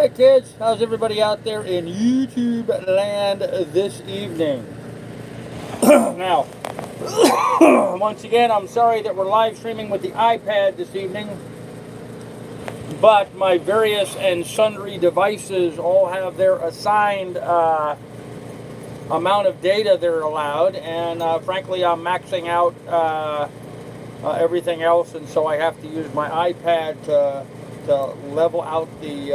Hey kids, how's everybody out there in YouTube land this evening? Now, once again, I'm sorry that we're live streaming with the iPad this evening, but my various and sundry devices all have their assigned amount of data they're allowed, and frankly, I'm maxing out everything else, and so I have to use my iPad to level out the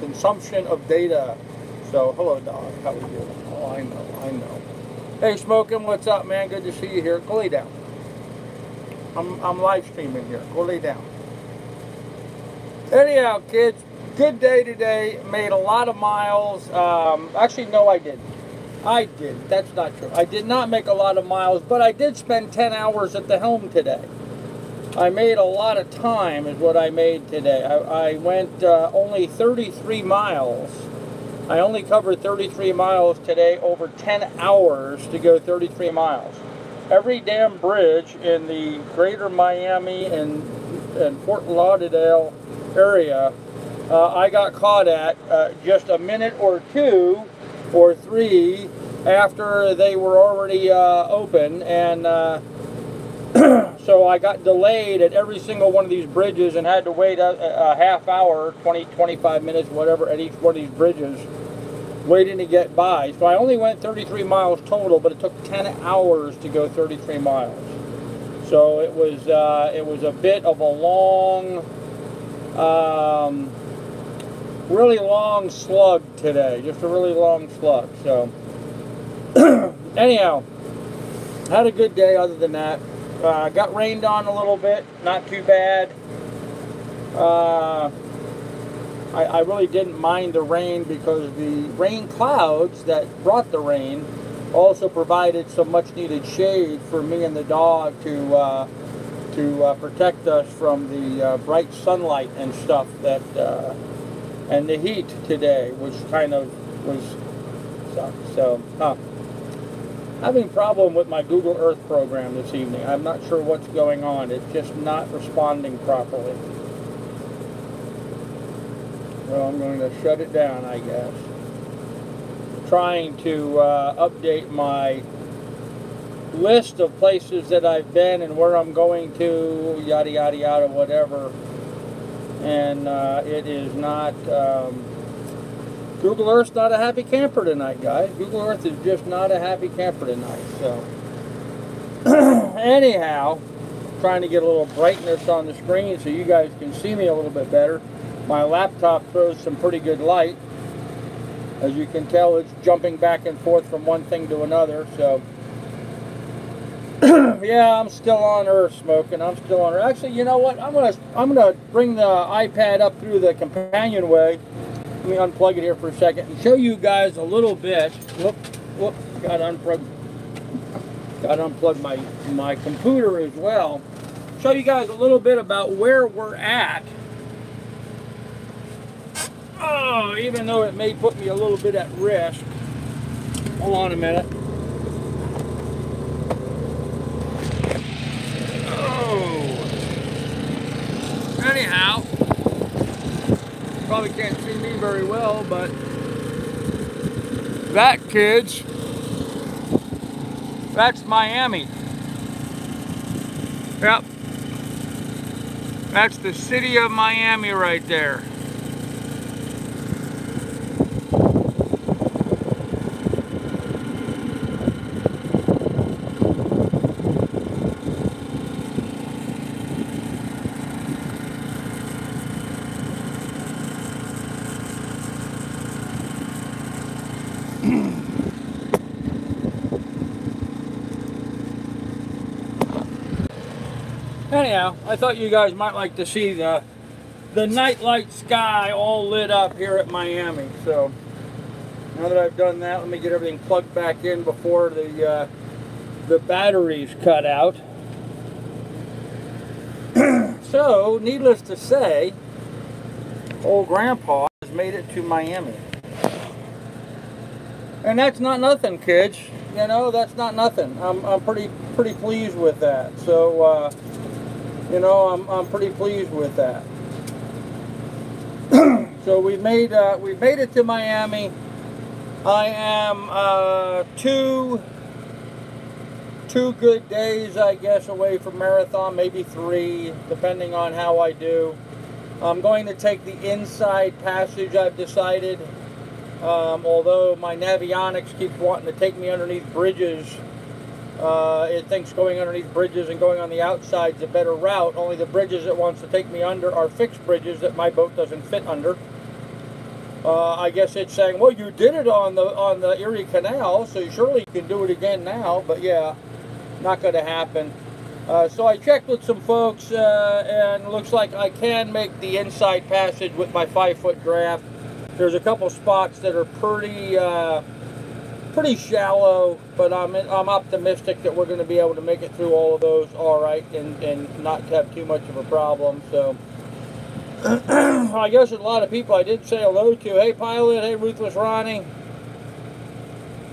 consumption of data. So, hello, dog. How are you? Oh, I know. Hey, Smoking, what's up, man? Good to see you here. Go lay down. I'm live streaming here. Go lay down. Anyhow, kids, good day today. Made a lot of miles. Actually, no, I didn't. I did. That's not true. I did not make a lot of miles, but I did spend 10 hours at the helm today. I made a lot of time is what I made today. I went only 33 miles. I only covered 33 miles today, over 10 hours to go 33 miles. Every damn bridge in the greater Miami and Fort Lauderdale area, I got caught at just a minute or two or three after they were already open, and so I got delayed at every single one of these bridges and had to wait a half hour, 25 minutes, whatever, at each one of these bridges, waiting to get by. So I only went 33 miles total, but it took 10 hours to go 33 miles. So it was a bit of a long, really long slug today, just a really long slug. So anyhow, had a good day other than that. Got rained on a little bit, not too bad. I really didn't mind the rain because the rain clouds that brought the rain also provided some much needed shade for me and the dog to protect us from the bright sunlight and stuff that and the heat today, which kind of was sucked. So, having a problem with my Google Earth program this evening. I'm not sure what's going on. It's just not responding properly. So I'm going to shut it down, I guess. Trying to update my list of places that I've been and where I'm going to, yada yada yada, whatever. And it is not... Google Earth's not a happy camper tonight, guys. Google Earth is just not a happy camper tonight. So, anyhow, trying to get a little brightness on the screen so you guys can see me a little bit better. My laptop throws some pretty good light. As you can tell, it's jumping back and forth from one thing to another. So, yeah, I'm still on Earth, Smoking. I'm still on Earth. Actually, you know what? I'm gonna bring the iPad up through the companionway. Let me unplug it here for a second and show you guys a little bit. Whoop, got to unplug my computer as well. Show you guys a little bit about where we're at. Oh, even though it may put me a little bit at risk. Hold on a minute. Oh. Anyhow. Probably can't see me very well, but that, kids, that's Miami. Yep. That's the city of Miami right there. Anyhow, I thought you guys might like to see the nightlight sky all lit up here at Miami. So now that I've done that, let me get everything plugged back in before the batteries cut out. So, needless to say, old Grandpa has made it to Miami. And that's not nothing, kids. You know, that's not nothing. I'm pretty pleased with that. So, you know, I'm pretty pleased with that. So we've made it to Miami. I am two good days, I guess, away from marathon, maybe 3, depending on how I do. I'm going to take the inside passage, I've decided. Although my Navionics keeps wanting to take me underneath bridges. It thinks going underneath bridges and going on the outside is a better route. Only the bridges it wants to take me under are fixed bridges that my boat doesn't fit under. I guess it's saying, well, you did it on the Erie Canal, so surely you can do it again now. But yeah, not going to happen. So I checked with some folks, and it looks like I can make the inside passage with my 5-foot draft. There's a couple spots that are pretty shallow, but I'm optimistic that we're going to be able to make it through all of those all right and not have too much of a problem. So I guess a lot of people I did say hello to. Hey Pilot, hey Ruthless Ronnie,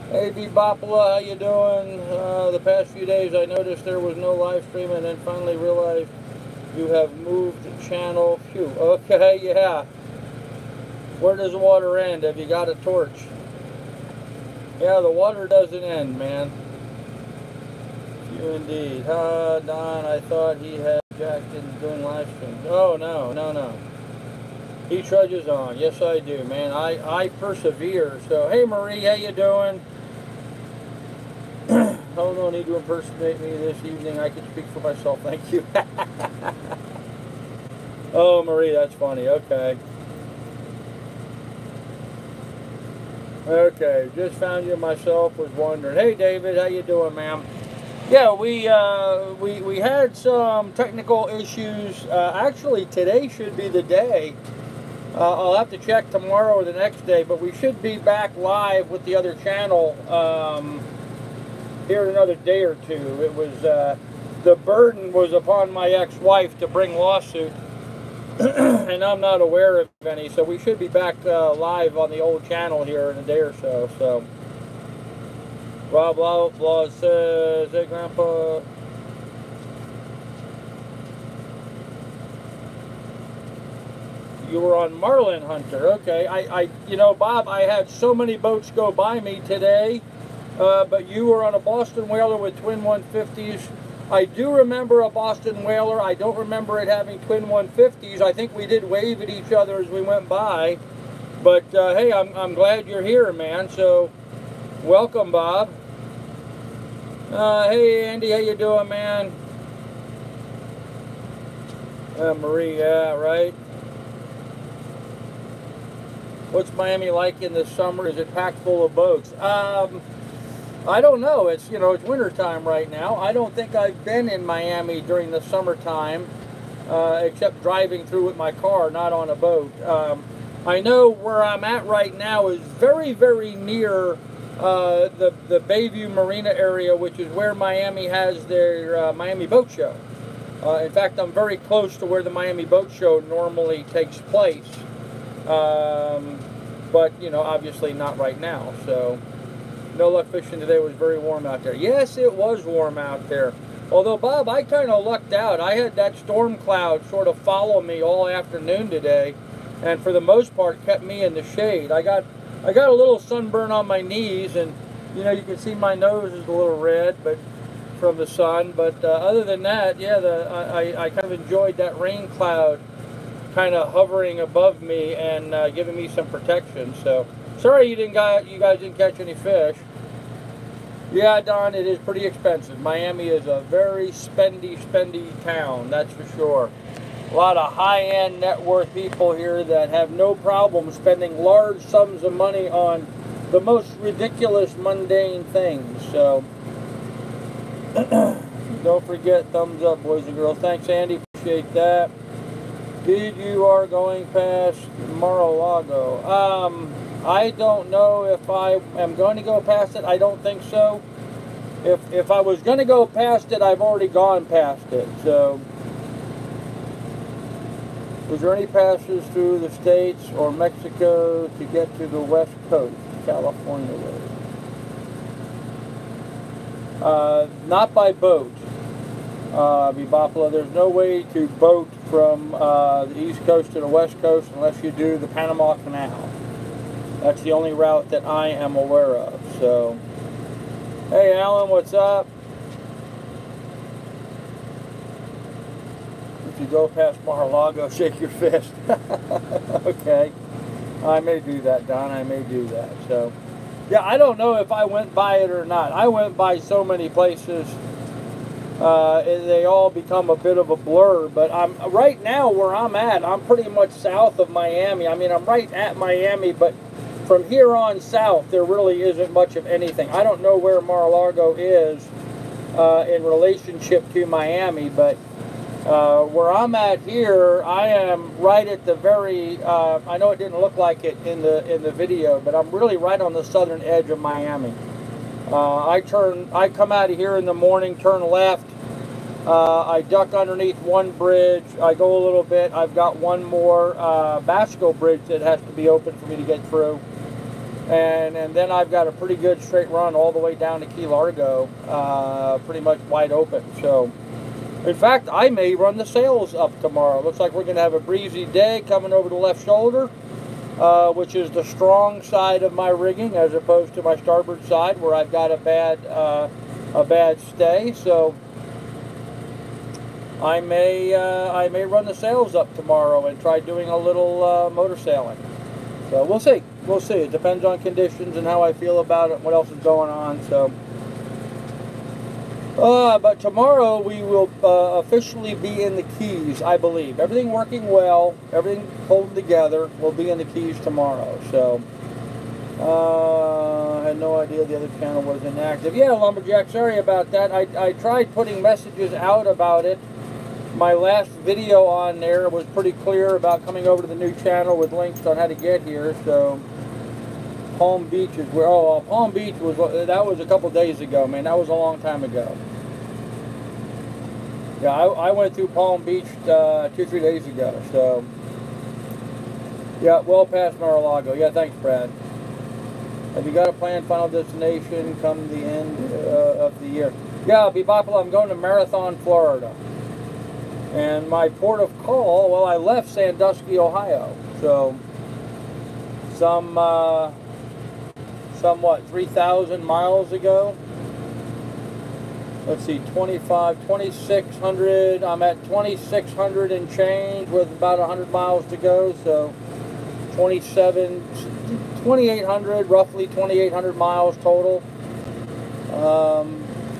hey B Bopala, how you doing? The past few days I noticed there was no live stream and then finally realized you have moved the channel. Phew. Okay, yeah. Where does the water end? Have you got a torch? Yeah, the water doesn't end, man. You indeed. Don, I thought he had Jack in doing live streams. Oh, no. He trudges on. Yes, I do, man. I persevere. So, hey, Marie, how you doing? Oh, no need to impersonate me this evening. I can speak for myself. Thank you. Oh, Marie, that's funny. Okay. Okay, just found you myself, was wondering. Hey David, how you doing, ma'am? Yeah, we had some technical issues. Actually, today should be the day. I'll have to check tomorrow or the next day, but we should be back live with the other channel here in another day or two. It was the burden was upon my ex-wife to bring lawsuit. And I'm not aware of any, so we should be back live on the old channel here in a day or so. So, blah blah blah says, hey Grandpa. You were on Marlin Hunter. Okay, you know, Bob, I had so many boats go by me today, but you were on a Boston Whaler with twin 150s. I do remember a Boston Whaler. I don't remember it having twin 150s. I think we did wave at each other as we went by. But hey, I'm glad you're here, man. So welcome, Bob. Hey, Andy, how you doing, man? Marie, yeah, right. What's Miami like in the summer? Is it packed full of boats? I don't know. It's, you know, it's winter time right now. I don't think I've been in Miami during the summertime, except driving through with my car, not on a boat. I know where I'm at right now is very, very near the Bayview Marina area, which is where Miami has their Miami Boat Show. In fact, I'm very close to where the Miami Boat Show normally takes place. But, you know, obviously not right now, so... No luck fishing today. Was very warm out there. Yes, it was warm out there. Although, Bob, I kind of lucked out. I had that storm cloud sort of follow me all afternoon today, and for the most part kept me in the shade. I got a little sunburn on my knees, and you know, you can see my nose is a little red, but from the sun. But other than that, yeah, I kind of enjoyed that rain cloud kind of hovering above me and giving me some protection. So. Sorry you guys didn't catch any fish. Yeah, Don, it is pretty expensive. Miami is a very spendy town, that's for sure. A lot of high-end net worth people here that have no problem spending large sums of money on the most ridiculous, mundane things. So, don't forget, thumbs up, boys and girls. Thanks, Andy. Appreciate that. Did you are going past Mar-a-Lago? I don't know if I am going to go past it. I don't think so. If I was going to go past it, I've already gone past it. So, was there any passes through the States or Mexico to get to the West Coast, California way? Not by boat. Bopala, there's no way to boat from the East Coast to the West Coast unless you do the Panama Canal. That's the only route that I am aware of. So, hey Alan, what's up? If you go past Mar-a-Lago, shake your fist. Okay. I may do that, Don. I may do that. So, yeah, I don't know if I went by it or not. I went by so many places. They all become a bit of a blur. But I'm right now where I'm at. I'm pretty much south of Miami. I mean, I'm right at Miami, but from here on south, there really isn't much of anything. I don't know where Mar-a-Lago is in relationship to Miami, but where I'm at here, I am right at the very, I know it didn't look like it in the video, but I'm really right on the southern edge of Miami. I come out of here in the morning, turn left, I duck underneath one bridge, I go a little bit, I've got one more Basco bridge that has to be open for me to get through. And then I've got a pretty good straight run all the way down to Key Largo, pretty much wide open. So, in fact, I may run the sails up tomorrow. Looks like we're going to have a breezy day coming over the left shoulder, which is the strong side of my rigging, as opposed to my starboard side where I've got a bad stay. So, I may run the sails up tomorrow and try doing a little motor sailing. So we'll see. We'll see. It depends on conditions and how I feel about it and what else is going on. So, but tomorrow we will officially be in the Keys, I believe. Everything working well, everything holding together. We'll be in the Keys tomorrow. So, I had no idea the other channel was inactive. Yeah, Lumberjack, sorry about that. I tried putting messages out about it. My last video on there was pretty clear about coming over to the new channel with links on how to get here. So Palm Beach is where, Palm Beach was a couple days ago, man. That was a long time ago. Yeah, I went through Palm Beach 2-3 days ago. So yeah, well past Mar-a-Lago. Yeah, thanks, Brad. Have you got a planned final destination come the end of the year? Yeah, Bebopple, I'm going to Marathon, Florida. And my port of call, well, I left Sandusky, Ohio. So, somewhat 3,000 miles ago. Let's see, 2,600. I'm at 2,600 and change with about 100 miles to go. So, 2,800, roughly 2,800 miles total.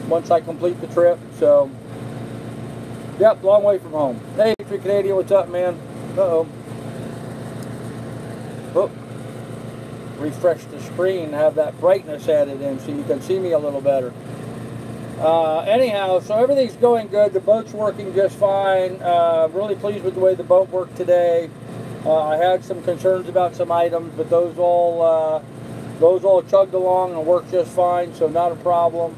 Once I complete the trip. So, yep, long way from home. Hey, True Canadian, what's up, man? Uh-oh. Oh. Refresh the screen, have that brightness added in so you can see me a little better. Anyhow, so everything's going good. The boat's working just fine. Really pleased with the way the boat worked today. I had some concerns about some items, but those all chugged along and worked just fine, so not a problem.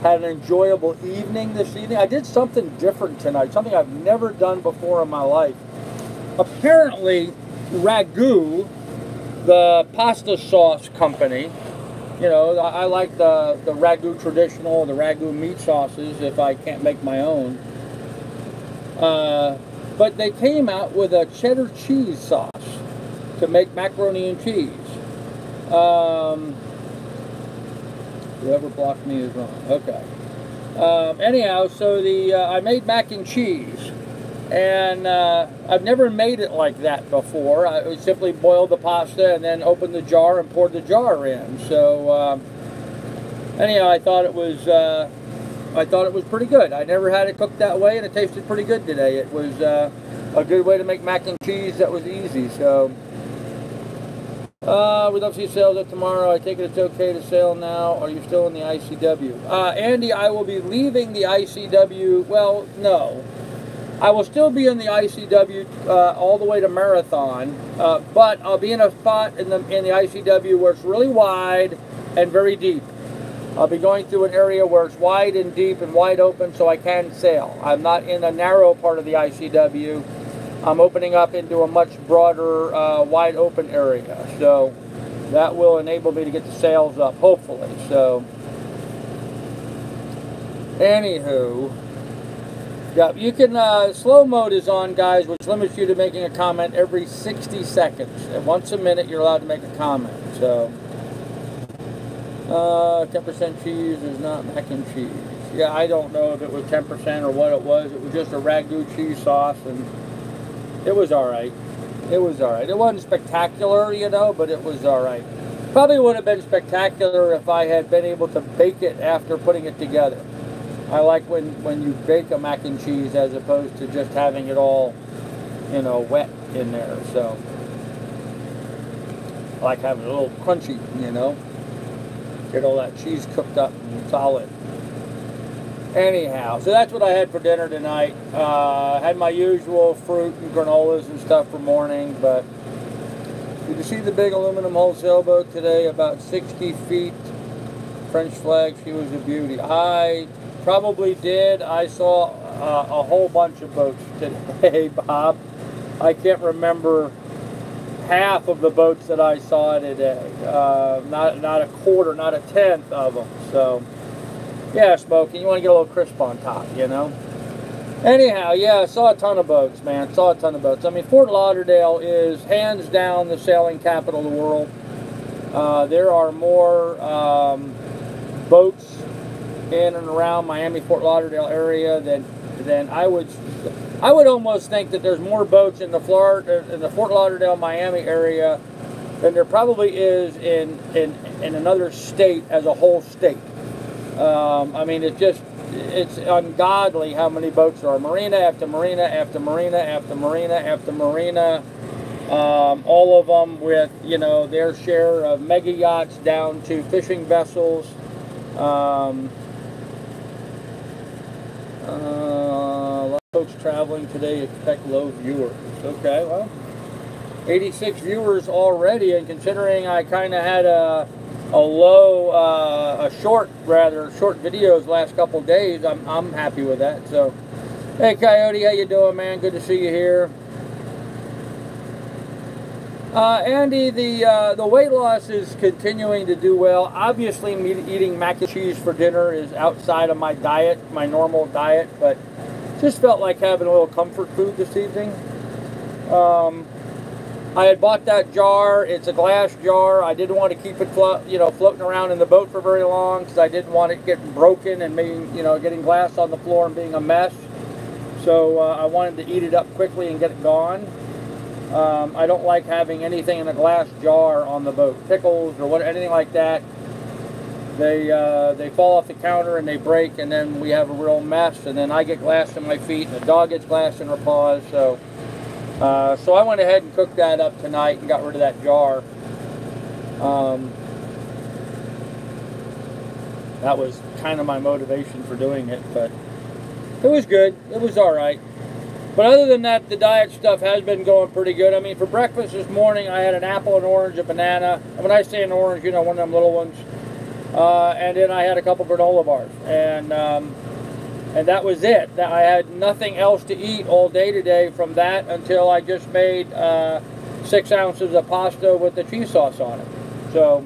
Had an enjoyable evening this evening. I did something different tonight, something I've never done before in my life. Apparently, Ragu, the pasta sauce company, you know, I like the Ragu traditional, the Ragu meat sauces if I can't make my own. But they came out with a cheddar cheese sauce to make macaroni and cheese. Whoever blocked me is wrong. Okay. Anyhow, so I made mac and cheese, and I've never made it like that before. I simply boiled the pasta and then opened the jar and poured the jar in. So anyhow, I thought it was pretty good. I never had it cooked that way, and it tasted pretty good today. It was a good way to make mac and cheese that was easy. So. We'd love to see sails up tomorrow. I take it it's okay to sail now. Are you still in the ICW? Andy, I will be leaving the ICW. Well, no. I will still be in the ICW all the way to Marathon, but I'll be in a spot in the ICW where it's really wide and very deep. I'll be going through an area where it's wide and deep and wide open so I can sail. I'm not in a narrow part of the ICW. I'm opening up into a much broader, wide open area. So that will enable me to get the sails up, hopefully. So, anywho, Yeah, you can, slow mode is on, guys, which limits you to making a comment every 60 seconds. And once a minute, you're allowed to make a comment. So, 10% cheese is not mac and cheese. Yeah, I don't know if it was 10% or what it was. It was just a ragu cheese sauce, and it was all right. It was all right. It wasn't spectacular, you know, but it was all right. Probably would have been spectacular if I had been able to bake it after putting it together. I like when you bake a mac and cheese as opposed to just having it all, you know, wet in there. So I like having it a little crunchy, you know. Get all that cheese cooked up and solid. Anyhow, so that's what I had for dinner tonight. Had my usual fruit and granolas and stuff for morning, but did you see the big aluminum hull sailboat today? About 60 feet, French flag. She was a beauty. I probably did. I saw a whole bunch of boats today, Bob. I can't remember half of the boats that I saw today. Not a quarter, not a tenth of them. So, yeah, Smokey, you want to get a little crisp on top, you know? Anyhow, yeah, I saw a ton of boats, man. Saw a ton of boats. I mean, Fort Lauderdale is hands down the sailing capital of the world. There are more boats in and around Miami, Fort Lauderdale area than I would almost think that there's more boats in the Fort Lauderdale, Miami area than there probably is in another state as a whole state. I mean, it's ungodly how many boats there are. Marina after marina after marina after marina after marina. All of them with, you know, their share of mega yachts down to fishing vessels. A lot of folks traveling today expect low viewers. Okay, well, 86 viewers already, and considering I kind of had a short videos last couple days, I'm happy with that. So, hey Coyote, how you doing, man? Good to see you here. Andy, the weight loss is continuing to do well. Obviously, me eating mac and cheese for dinner is outside of my diet, my normal diet, but just felt like having a little comfort food this evening. I had bought that jar. It's a glass jar. I didn't want to keep it floating around in the boat for very long because I didn't want it getting broken and getting glass on the floor and being a mess. So I wanted to eat it up quickly and get it gone. I don't like having anything in a glass jar on the boat. Pickles or anything like that. They fall off the counter and they break, and then we have a real mess. And then I get glass in my feet, and the dog gets glass in her paws. So I went ahead and cooked that up tonight and got rid of that jar. That was kind of my motivation for doing it, but it was good. It was all right. But other than that, the diet stuff has been going pretty good. I mean, for breakfast this morning, I had an apple, an orange, a banana. And when I say an orange, you know, one of them little ones. And then I had a couple granola bars. And that was it. I had nothing else to eat all day today from that until I just made 6 ounces of pasta with the cheese sauce on it. So,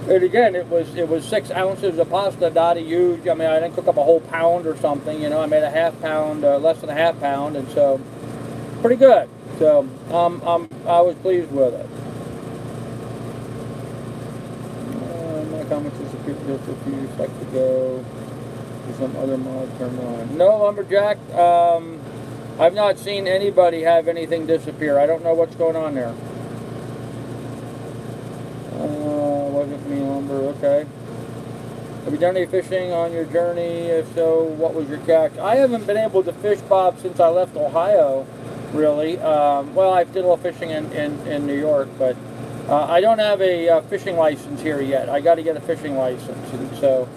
and again, it was 6 ounces of pasta, not a huge. I mean, I didn't cook up a whole pound or something. You know, I made a half pound, less than a half pound, and so pretty good. So I was pleased with it. My comments disappeared just a few seconds ago. Some other mod turned on. No, Lumberjack. I've not seen anybody have anything disappear. I don't know what's going on there. Wasn't me, Lumber. Okay. Have you done any fishing on your journey? If so, what was your catch? I haven't been able to fish, Bob, since I left Ohio, really. Well, I did a little fishing in New York, but I don't have a fishing license here yet. I got to get a fishing license, and so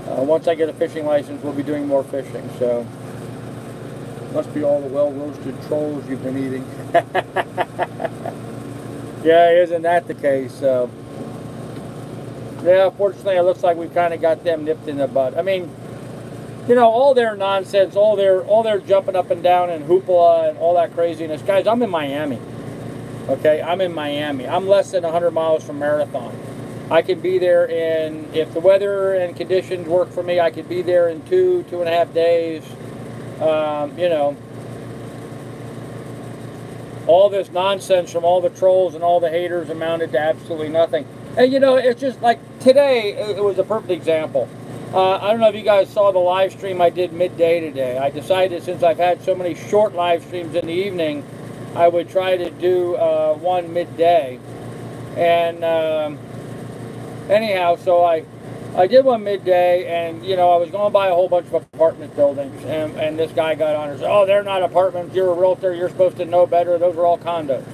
once I get a fishing license, we'll be doing more fishing. So must be all the well-roasted trolls you've been eating. Yeah, isn't that the case? So yeah, fortunately, it looks like we've kind of got them nipped in the bud. I mean, you know, all their nonsense, all their jumping up and down and hoopla and all that craziness. Guys, I'm in Miami. Okay, I'm in Miami. I'm less than 100 miles from Marathon. I can be there if the weather and conditions work for me, I could be there in 2.5 days. You know, all this nonsense from all the trolls and all the haters amounted to absolutely nothing. And you know, it's just like today, it was a perfect example. I don't know if you guys saw the live stream I did midday today. I decided, since I've had so many short live streams in the evening, I would try to do one midday. And anyhow, so I did one midday, and you know, I was going by a whole bunch of apartment buildings, and this guy got on and said, "Oh, they're not apartments. You're a realtor. You're supposed to know better. Those are all condos."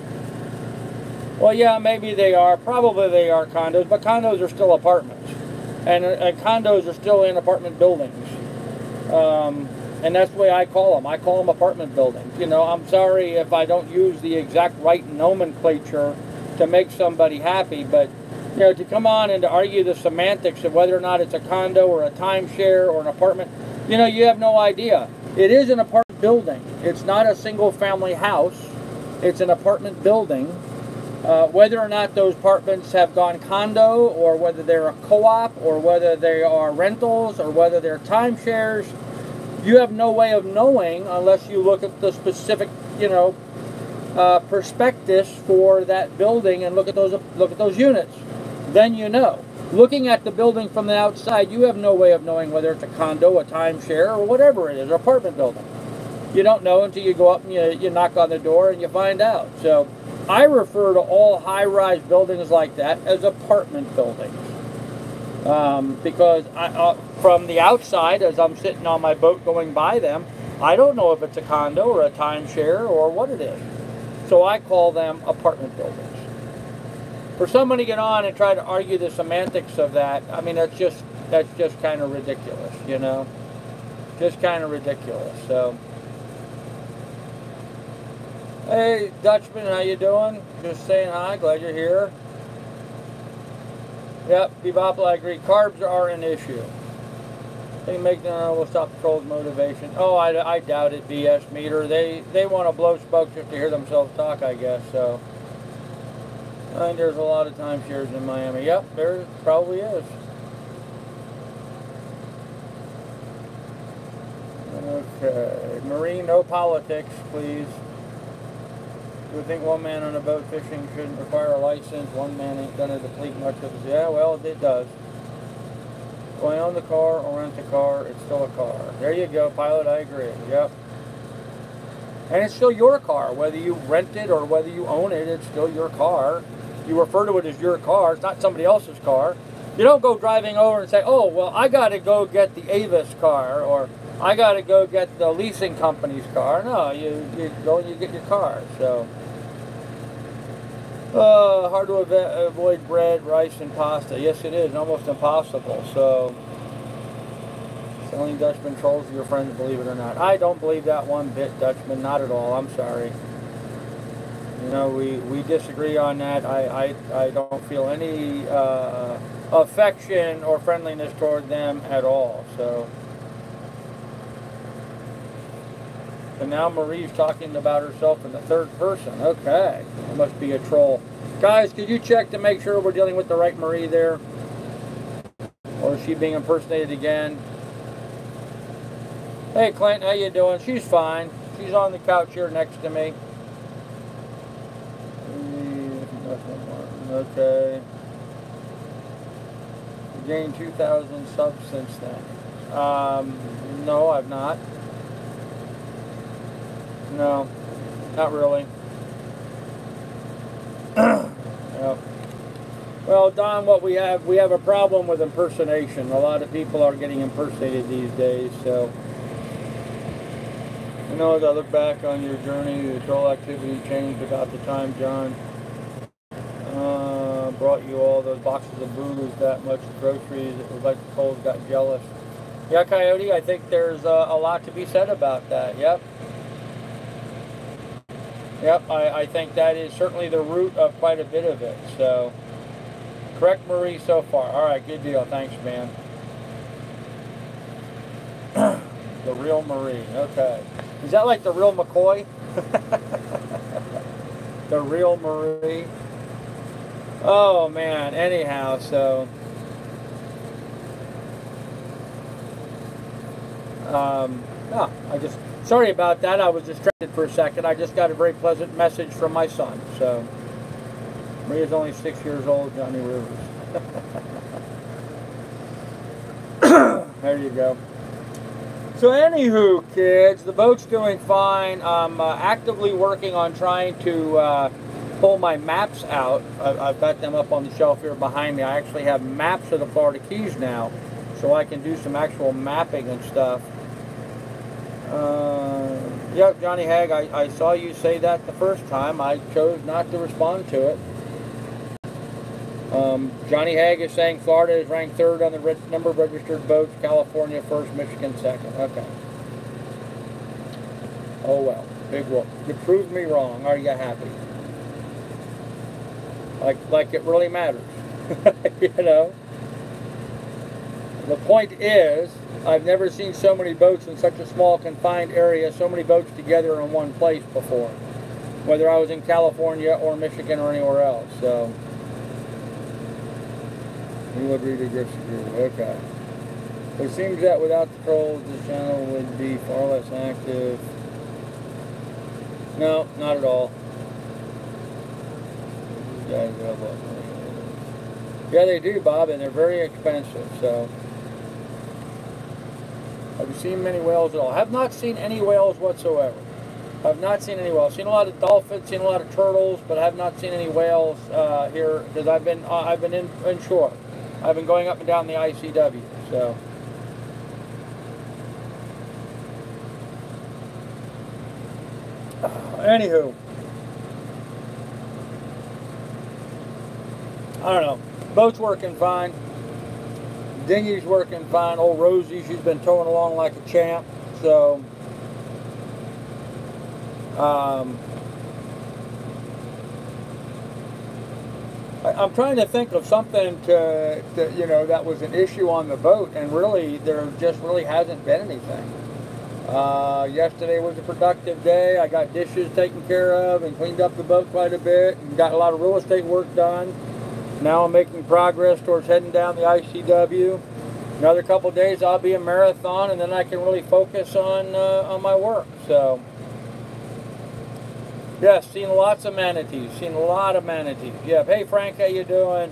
Well, yeah, maybe they are. Probably they are condos, but condos are still apartments, and condos are still in apartment buildings. And that's the way I call them. I call them apartment buildings. You know, I'm sorry if I don't use the exact right nomenclature to make somebody happy, but you know, to come on and to argue the semantics of whether or not it's a condo or a timeshare or an apartment, you know, you have no idea. It is an apartment building. It's not a single family house. It's an apartment building. Whether or not those apartments have gone condo, or whether they're a co-op, or whether they are rentals, or whether they're timeshares, you have no way of knowing unless you look at the specific, you know, prospectus for that building and look at those units. Then you know. Looking at the building from the outside, you have no way of knowing whether it's a condo, a timeshare, or whatever it is, an apartment building. You don't know until you go up and you knock on the door and you find out. So I refer to all high-rise buildings like that as apartment buildings. Because from the outside, as I'm sitting on my boat going by them, I don't know if it's a condo or a timeshare or what it is. So I call them apartment buildings. For someone to get on and try to argue the semantics of that, I mean, that's just kind of ridiculous, you know? Just kind of ridiculous. So, hey, Dutchman, how you doing? Just saying hi, glad you're here. Yep, Bebop, I agree. Carbs are an issue. They make them will stop the trolls' motivation. Oh, I doubt it, BS meter. They want to blow smoke just to hear themselves talk, I guess. So, I think there's a lot of timeshares in Miami. Yep, there probably is. Okay, Marine, no politics, please. Do you think one man on a boat fishing shouldn't require a license? One man ain't gonna deplete much of it. Yeah, well, it does. Do I own the car or rent the car? It's still a car. There you go, pilot, I agree. Yep. And it's still your car. Whether you rent it or whether you own it, it's still your car. You refer to it as your car. It's not somebody else's car. You don't go driving over and say, oh, well, I got to go get the Avis car, or I got to go get the leasing company's car. No, you go and you get your car. So, hard to avoid bread, rice, and pasta. Yes, it is. Almost impossible. So, selling Dutchman trolls to your friends, believe it or not. I don't believe that one bit, Dutchman. Not at all. I'm sorry. You know, we disagree on that. I don't feel any affection or friendliness toward them at all. So now Marie's talking about herself in the third person. Okay, it must be a troll. Guys, could you check to make sure we're dealing with the right Marie there? Or is she being impersonated again? Hey, Clint, how you doing? She's fine. She's on the couch here next to me. Okay. Gained 2,000 subs since then. No, I've not. No, not really. Yep. Well, Don, what we have a problem with impersonation. A lot of people are getting impersonated these days, so. You know, as I look back on your journey, the troll activity changed about the time John brought you all those boxes of booze, that much groceries. It was like the trolls got jealous. Yeah, Coyote, I think there's a lot to be said about that. Yep. Yep, I think that is certainly the root of quite a bit of it. So, correct Marie so far. All right, good deal. Thanks, man. The real Marie. Okay. Is that like the real McCoy? The real Marie. Oh, man. Anyhow, so. I just, sorry about that. I was distracted for a second. I just got a very pleasant message from my son. So, Maria's only 6 years old, Johnny Rivers. There you go. So anywho, kids, the boat's doing fine. I'm actively working on trying to pull my maps out. I've got them up on the shelf here behind me. I actually have maps of the Florida Keys now, so I can do some actual mapping and stuff. Yep, Johnny Hag, I saw you say that the first time. I chose not to respond to it. Johnny Hag is saying Florida is ranked 3rd on the number of registered boats, California 1st, Michigan 2nd. Okay. Oh well, big whoop. You proved me wrong. Are you happy? Like it really matters. You know? The point is, I've never seen so many boats in such a small confined area, so many boats together in one place before. Whether I was in California or Michigan or anywhere else, so. You would read a disagree. Okay. It seems that without the trolls, the channel would be far less active. No, not at all. Yeah, they do, Bob, and they're very expensive, so. Have you seen many whales at all? Have not seen any whales whatsoever. I've not seen any whales. Seen a lot of dolphins, seen a lot of turtles, but I have not seen any whales here because I've been inshore. I've been going up and down the ICW, so. Anywho, I don't know. Boat's working fine. Dinghy's working fine. Old Rosie, she's been towing along like a champ, so. I'm trying to think of something to, you know, that was an issue on the boat, and really, there just really hasn't been anything. Yesterday was a productive day. I got dishes taken care of and cleaned up the boat quite a bit and got a lot of real estate work done. Now I'm making progress towards heading down the ICW. Another couple of days I'll be a marathon, and then I can really focus on my work. So. Yes, seen lots of manatees. Seen a lot of manatees. Yeah. Hey Frank, how you doing?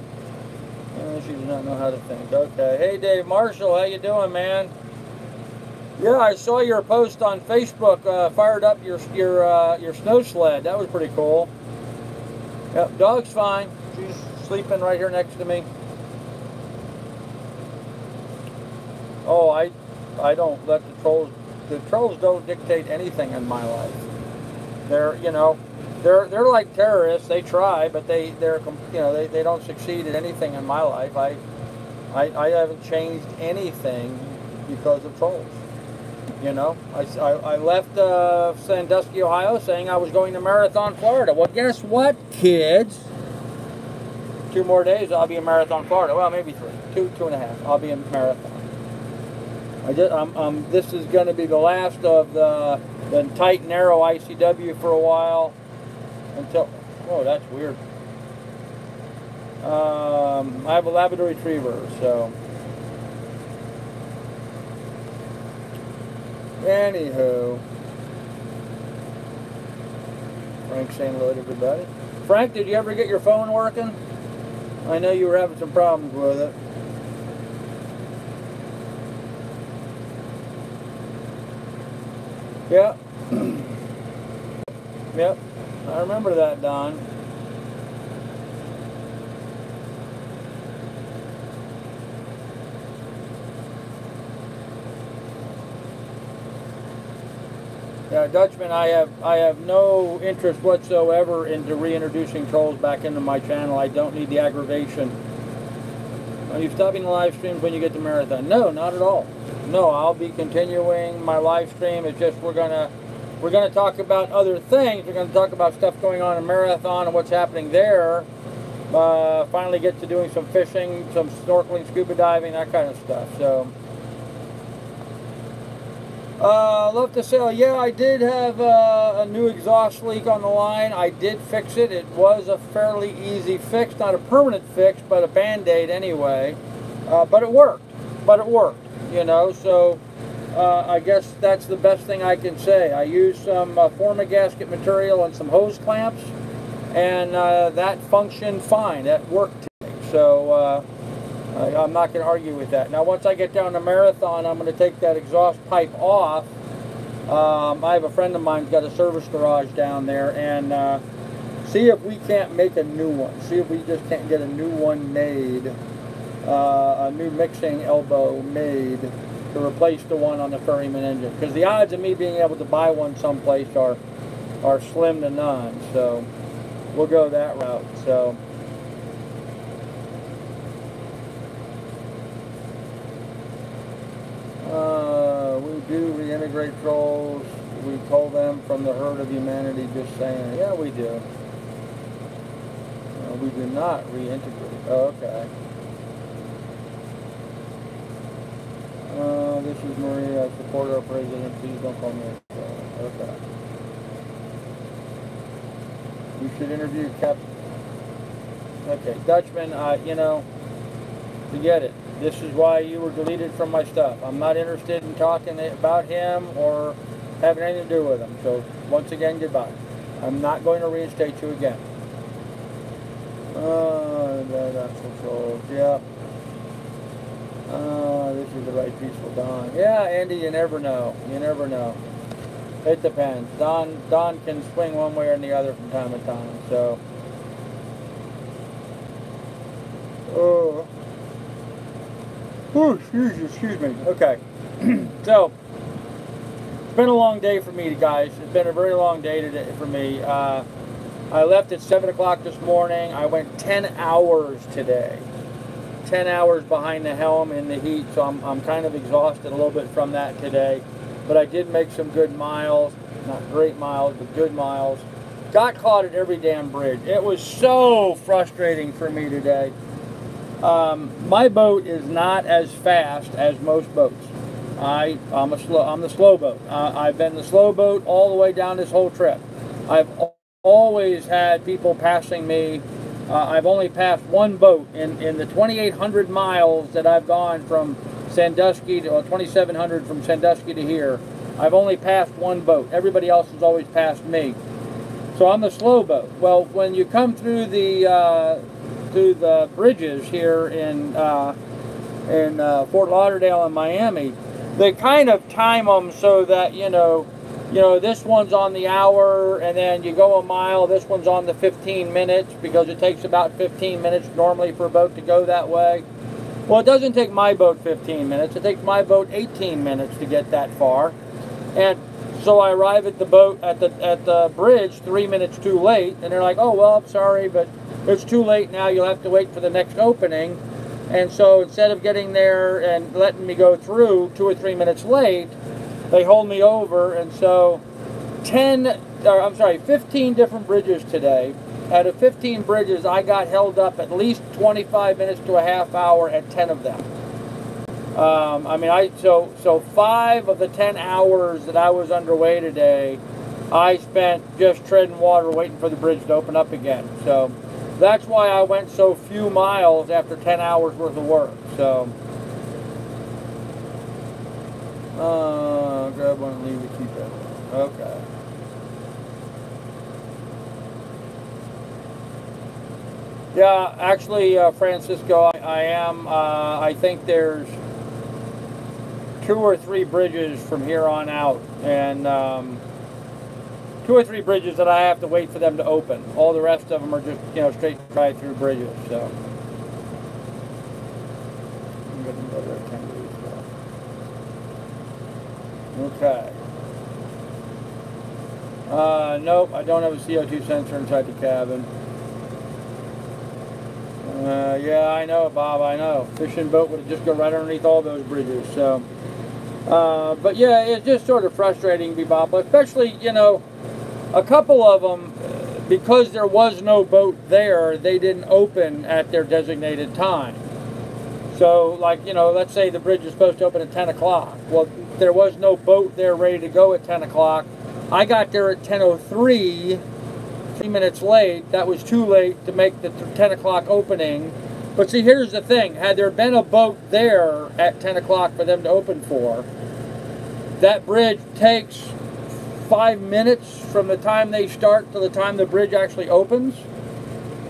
She does not know how to think. Okay. Hey Dave Marshall, how you doing, man? Yeah, I saw your post on Facebook. Fired up your snow sled. That was pretty cool. Yep. Dog's fine. She's sleeping right here next to me. Oh, I don't let the trolls. The trolls don't dictate anything in my life. They're, you know, they're like terrorists. They try, but they don't succeed at anything in my life. I haven't changed anything because of trolls. You know, I left Sandusky, Ohio, saying I was going to Marathon, Florida. Well, guess what, kids? 2 more days, I'll be in Marathon, Florida. Well, maybe 3, 2.5. I'll be in Marathon. This is going to be the last of the tight, narrow ICW for a while until. Oh, that's weird. I have a Labrador Retriever, so. Anywho, Frank's saying hello to everybody. Frank, did you ever get your phone working? I know you were having some problems with it. Yep. Yep. I remember that, Don. Yeah, Dutchman, I have no interest whatsoever into reintroducing trolls back into my channel. I don't need the aggravation. Are you stopping the live streams when you get to Marathon? No, not at all. No, I'll be continuing my live stream. It's just we're gonna talk about other things. We're gonna talk about stuff going on in Marathon and what's happening there. Finally get to doing some fishing, some snorkeling, scuba diving, that kind of stuff. So. Love to say, yeah, I did have a new exhaust leak on the line. I did fix it. It was a fairly easy fix, not a permanent fix, but a band-aid anyway. But it worked. You know, so I guess that's the best thing I can say. I used some forma gasket material and some hose clamps, and that functioned fine. That worked today. So I'm not going to argue with that. Now, once I get down to Marathon, I'm going to take that exhaust pipe off. I have a friend of mine's got a service garage down there, and see if we can't make a new one. See if we just can't get a new one made, a new mixing elbow made to replace the one on the Ferryman engine. Because the odds of me being able to buy one someplace are slim to none. So we'll go that route. So. We do reintegrate trolls. We pull them from the herd of humanity, just saying. Yeah, we do. We do not reintegrate. Oh, okay. This is Maria. I support our president. Please don't call me a troll. Okay. You should interview Captain. Okay, Dutchman, you know, forget it. This is why you were deleted from my stuff. I'm not interested in talking about him or having anything to do with him. So, once again, goodbye. I'm not going to reinstate you again. That's controlled. Yeah. This is the right peaceful Don. Yeah, Andy, you never know. You never know. It depends. Don can swing one way or the other from time to time. So. Oh. Ooh, excuse me. Okay. So, it's been a long day for me, guys. It's been a very long day today for me. I left at 7 o'clock this morning. I went 10 hours today. 10 hours behind the helm in the heat, so I'm kind of exhausted a little bit from that today. But I did make some good miles. Not great miles, but good miles. Got caught at every damn bridge. It was so frustrating for me today. My boat is not as fast as most boats. I'm the slow boat. I've been the slow boat all the way down this whole trip. I've always had people passing me. I've only passed one boat in the 2,800 miles that I've gone from Sandusky to 2,700 from Sandusky to here. I've only passed one boat. Everybody else has always passed me. So I'm the slow boat. Well, when you come through the bridges here in Fort Lauderdale and Miami, they kind of time them so that you know this one's on the hour, and then you go a mile. This one's on the 15 minutes because it takes about 15 minutes normally for a boat to go that way. Well, it doesn't take my boat 15 minutes. It takes my boat 18 minutes to get that far, and so I arrive at the boat at the bridge 3 minutes too late, and they're like, "Oh well, I'm sorry, but it's too late now. You'll have to wait for the next opening." And so instead of getting there and letting me go through 2 or 3 minutes late, they hold me over. And so 15 different bridges today. Out of 15 bridges, I got held up at least 25 minutes to a half hour at 10 of them. So 5 of the 10 hours that I was underway today, I spent just treading water waiting for the bridge to open up again. So that's why I went so few miles after 10 hours worth of work. So, grab one and leave the keep it. Okay. Yeah, actually, Francisco, I am. I think there's 2 or 3 bridges from here on out, and 2 or 3 bridges that I have to wait for them to open. All the rest of them are just, straight drive-through bridges. So, I'm getting better at okay. Nope, I don't have a CO2 sensor inside the cabin. Yeah, I know, Bob, I know. Fishing boat would just go right underneath all those bridges. So, but yeah, it's just sort of frustrating, Bob, especially, a couple of them, because there was no boat there, they didn't open at their designated time. So, like, let's say the bridge is supposed to open at 10 o'clock. Well, there was no boat there ready to go at 10 o'clock. I got there at 10:03, 3 minutes late. That was too late to make the 10 o'clock opening. But see, here's the thing. Had there been a boat there at 10 o'clock for them to open for, that bridge takes 5 minutes from the time they start to the time the bridge actually opens.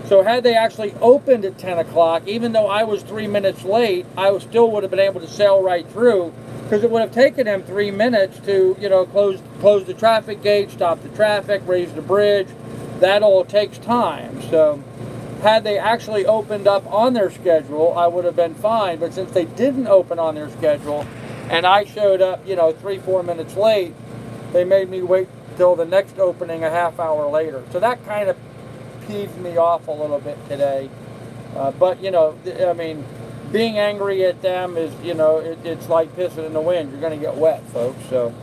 So had they actually opened at 10 o'clock, even though I was 3 minutes late, I still would have been able to sail right through, because it would have taken them 3 minutes to, you know, close the traffic gate, stop the traffic, raise the bridge. That all takes time. So had they actually opened up on their schedule, I would have been fine. But since they didn't open on their schedule, and I showed up, you know, 3-4 minutes late, they made me wait till the next opening a half hour later. So that kind of peeved me off a little bit today. But, you know, I mean, being angry at them is, you know, it's like pissing in the wind. You're going to get wet, folks. So,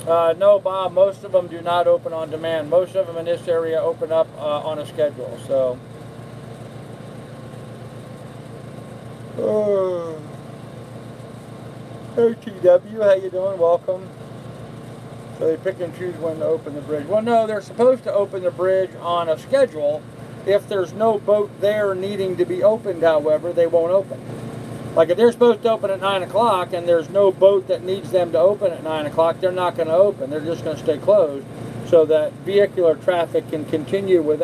no, Bob, most of them do not open on demand. Most of them in this area open up on a schedule. So, OTW, how you doing? Welcome. So they pick and choose when to open the bridge. Well, no, they're supposed to open the bridge on a schedule. If there's no boat there needing to be opened, however, they won't open. Like if they're supposed to open at 9 o'clock and there's no boat that needs them to open at 9 o'clock, they're not going to open. They're just going to stay closed so that vehicular traffic can continue with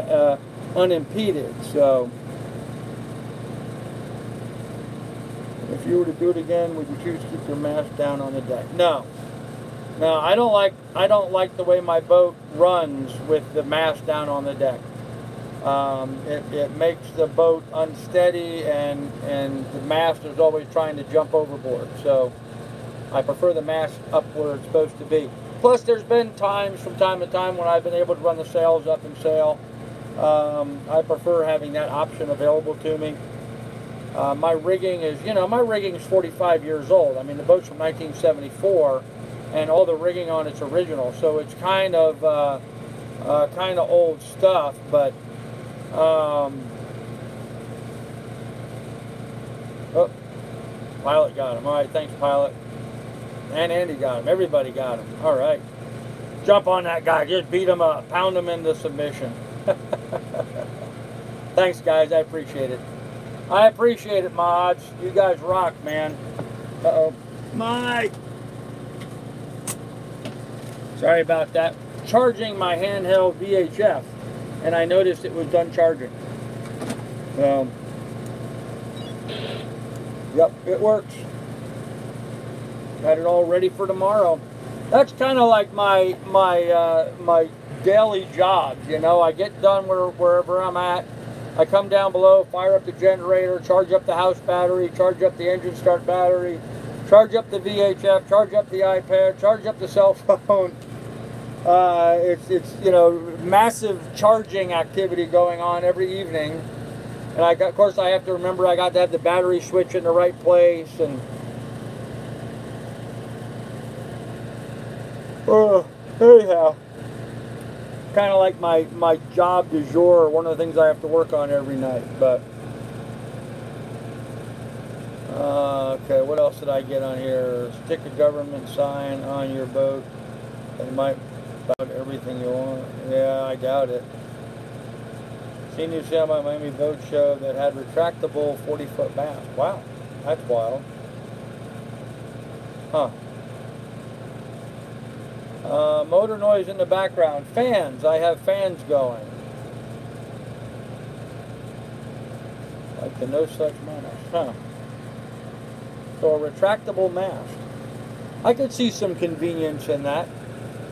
unimpeded. So if you were to do it again, would you choose to keep your mast down on the deck? No. No, I don't like the way my boat runs with the mast down on the deck. It makes the boat unsteady, and the mast is always trying to jump overboard. So I prefer the mast up where it's supposed to be. Plus, there's been times from time to time when I've been able to run the sails up and sail. I prefer having that option available to me. My rigging is, you know, my rigging is 45 years old. I mean, the boat's from 1974. And all the rigging on it's original, so it's kind of old stuff. But oh, Pilot got him. All right, thanks, Pilot. And Andy got him. Everybody got him. All right, jump on that guy. Just beat him up. Pound him into submission. Thanks, guys. I appreciate it. I appreciate it, mods. You guys rock, man. Uh-oh. Mike. Sorry about that. Charging my handheld VHF, and I noticed it was done charging. So, yep, it works. Got it all ready for tomorrow. That's kind of like my daily jobs. You know, I get done wherever I'm at. I come down below, fire up the generator, charge up the house battery, charge up the engine start battery, charge up the VHF, charge up the iPad, charge up the cell phone. It's you know, massive charging activity going on every evening, and of course I have to remember I got to have the battery switch in the right place, and anyhow, kind of like my job du jour, one of the things I have to work on every night. But okay, what else did I get on here? Stick a government sign on your boat. It might about everything you want. Yeah, I doubt it. Seen you sail my Miami boat show that had retractable 40-foot mast. Wow, that's wild. Huh. Motor noise in the background. Fans. I have fans going. Like the no such mast. Huh. So a retractable mast. I could see some convenience in that.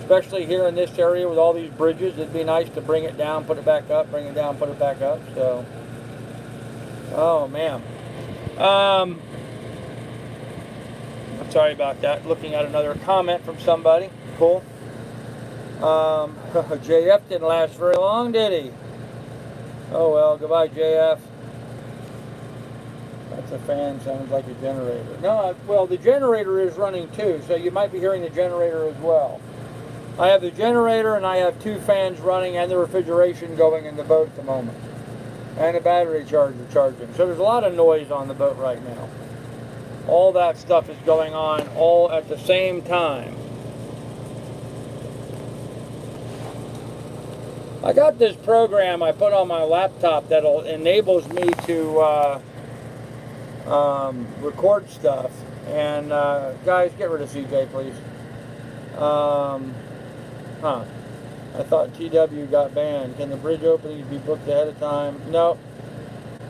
Especially here in this area with all these bridges, it'd be nice to bring it down, put it back up, bring it down, put it back up. So, oh man. Sorry about that. Looking at another comment from somebody. Cool. JF didn't last very long, did he? Oh well, goodbye, JF. That's a fan, sounds like a generator. No, well, the generator is running too, so you might be hearing the generator as well. I have the generator and I have 2 fans running and the refrigeration going in the boat at the moment. And a battery charger charging. So there's a lot of noise on the boat right now. All that stuff is going on all at the same time. I got this program I put on my laptop that enables me to record stuff. And guys, get rid of CJ, please. I thought TW got banned. Can the bridge openings be booked ahead of time? No.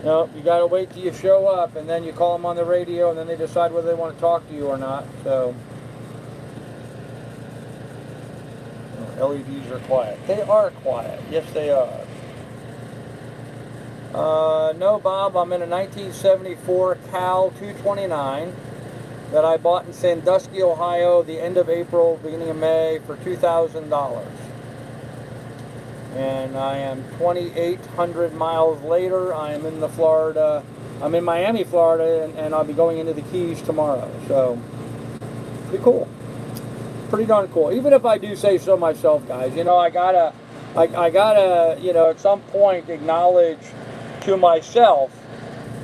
No, you got to wait till you show up, and then you call them on the radio, and then they decide whether they want to talk to you or not. So, LEDs are quiet. They are quiet. Yes, they are. No, Bob, I'm in a 1974 Cal 229 that I bought in Sandusky, Ohio, the end of April, beginning of May, for $2,000. And I am 2,800 miles later. I am in Florida. I'm in Miami, Florida, and I'll be going into the Keys tomorrow. So, pretty cool. Pretty darn cool. Even if I do say so myself, guys. You know, I gotta, you know, at some point acknowledge to myself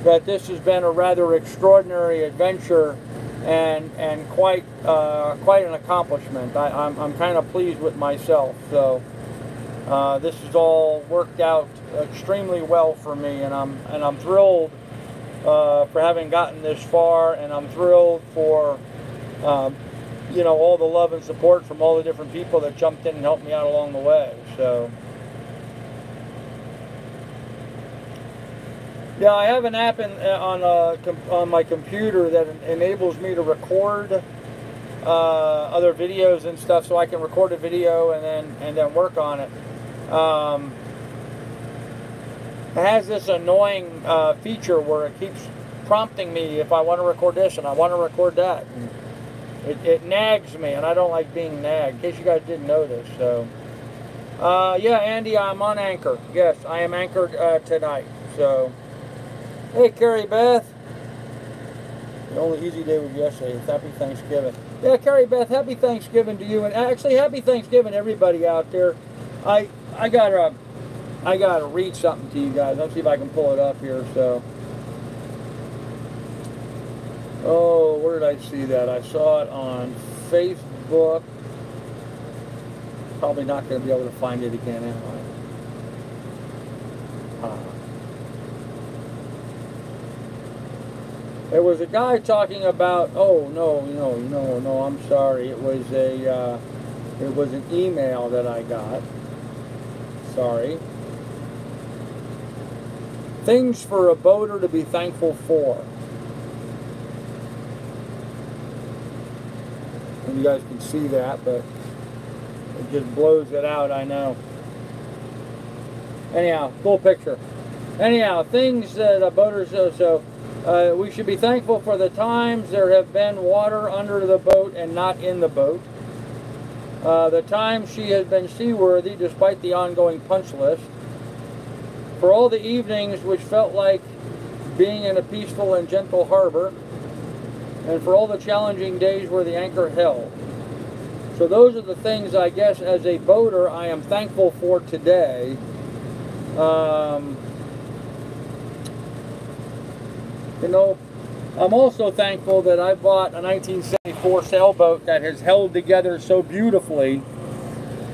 that this has been a rather extraordinary adventure and quite an accomplishment. I'm kind of pleased with myself. So. This has all worked out extremely well for me, and I'm thrilled for having gotten this far, and I'm thrilled for you know, all the love and support from all the different people that jumped in and helped me out along the way. So yeah, I have an app on my computer that enables me to record other videos and stuff, so I can record a video and then work on it. It has this annoying feature where it keeps prompting me if I want to record this and I want to record that. It nags me, and I don't like being nagged, in case you guys didn't know this. So, yeah, Andy, I'm on Anchor. Yes, I am anchored tonight. So, hey, Carrie Beth. The only easy day was yesterday. Happy Thanksgiving. Yeah, Carrie Beth, happy Thanksgiving to you, and actually, happy Thanksgiving everybody out there. I gotta read something to you guys. Let's see if I can pull it up here. So, oh, where did I see that? I saw it on Facebook. Probably not going to be able to find it again, am I? There was a guy talking about. Oh no! I'm sorry. It was an email that I got. Sorry. Things for a boater to be thankful for. And you guys can see that, but it just blows it out, I know. Anyhow, cool picture. Anyhow, things that a boater we should be thankful for the times there have been water under the boat and not in the boat. The time she has been seaworthy despite the ongoing punch list. For all the evenings which felt like being in a peaceful and gentle harbor. And for all the challenging days where the anchor held. So those are the things, I guess, as a boater, I am thankful for today. You know, I'm also thankful that I bought a 1974 sailboat that has held together so beautifully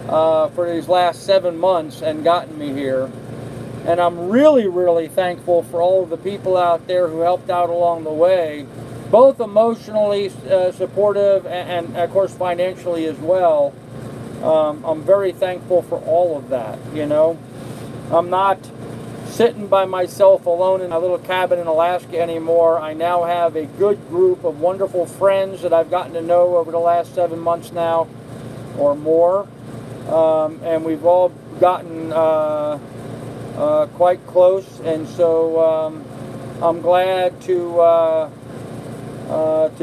for these last 7 months and gotten me here. And I'm really, really thankful for all of the people out there who helped out along the way, both emotionally supportive and of course financially as well. I'm very thankful for all of that, you know. I'm not sitting by myself alone in a little cabin in Alaska anymore. I now have a good group of wonderful friends that I've gotten to know over the last 7 months now or more. And we've all gotten quite close, and so I'm glad to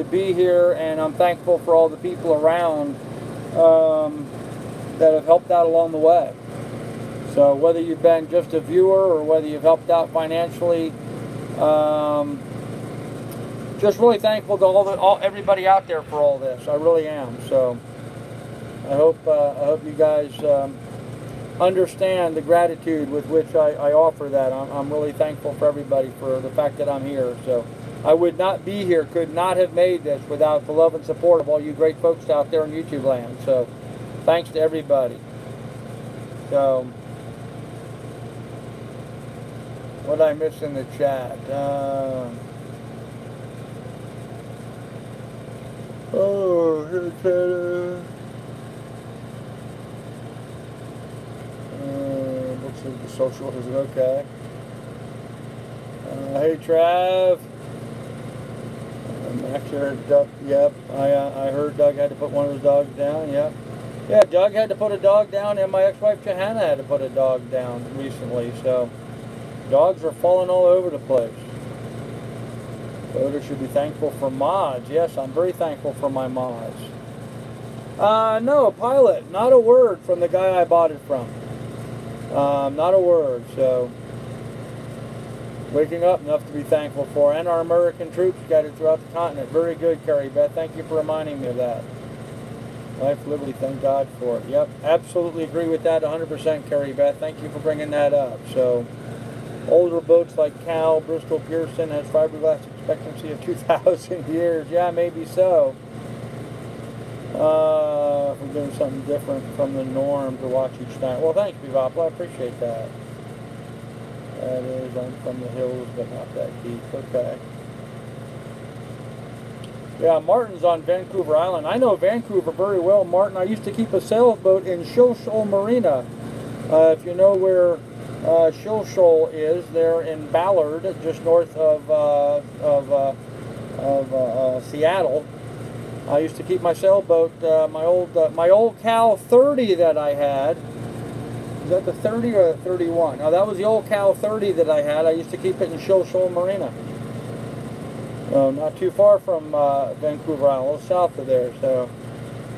be here, and I'm thankful for all the people around that have helped out along the way. So whether you've been just a viewer or whether you've helped out financially, just really thankful to everybody out there for all this. I really am. So I hope you guys understand the gratitude with which I offer that. I'm really thankful for everybody for the fact that I'm here. So I would not be here, could not have made this without the love and support of all you great folks out there in YouTube land. So thanks to everybody. So what did I miss in the chat? Oh, here's looks like the social, is it okay? Hey Trav. Max heard Doug, yep. I heard Doug had to put one of his dogs down, yep. Yeah, Doug had to put a dog down, and my ex-wife Johanna had to put a dog down recently, so dogs are falling all over the place. Boater should be thankful for mods. Yes, I'm very thankful for my mods. No, Pilot, not a word from the guy I bought it from. Not a word, so waking up, enough to be thankful for. And our American troops scattered throughout the continent. Very good, Carrie Beth. Thank you for reminding me of that. Life, liberty, thank God for it. Yep, absolutely agree with that 100%, Carrie Beth. Thank you for bringing that up. So, older boats like Cal, Bristol Pearson has fiberglass expectancy of 2,000 years. Yeah, maybe so. If we're doing something different from the norm to watch each night. Well, thanks, Bebop. I appreciate that. That is, I'm from the hills, but not that deep. Okay. Yeah, Martin's on Vancouver Island. I know Vancouver very well, Martin. I used to keep a sailboat in Shoal Marina. If you know where Shoal is, there in Ballard, just north of Seattle. I used to keep my sailboat, my old Cal 30 that I had. Is that the 30 or the 31? No, that was the old Cal 30 that I had. I used to keep it in Shoal Marina. Not too far from Vancouver Island, a little south of there. So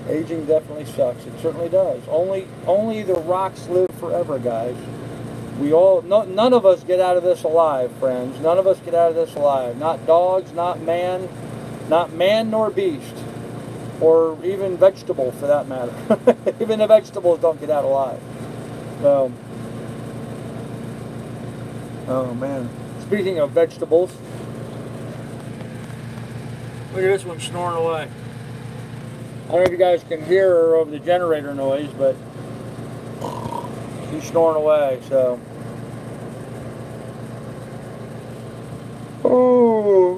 aging definitely sucks. It certainly does. Only the rocks live forever, guys. None of us get out of this alive, friends. None of us get out of this alive. Not dogs, not man nor beast, or even vegetable for that matter. Even the vegetables don't get out alive. So, oh man. Speaking of vegetables, look at this one snoring away. I don't know if you guys can hear her over the generator noise, but she's snoring away, so. Oh,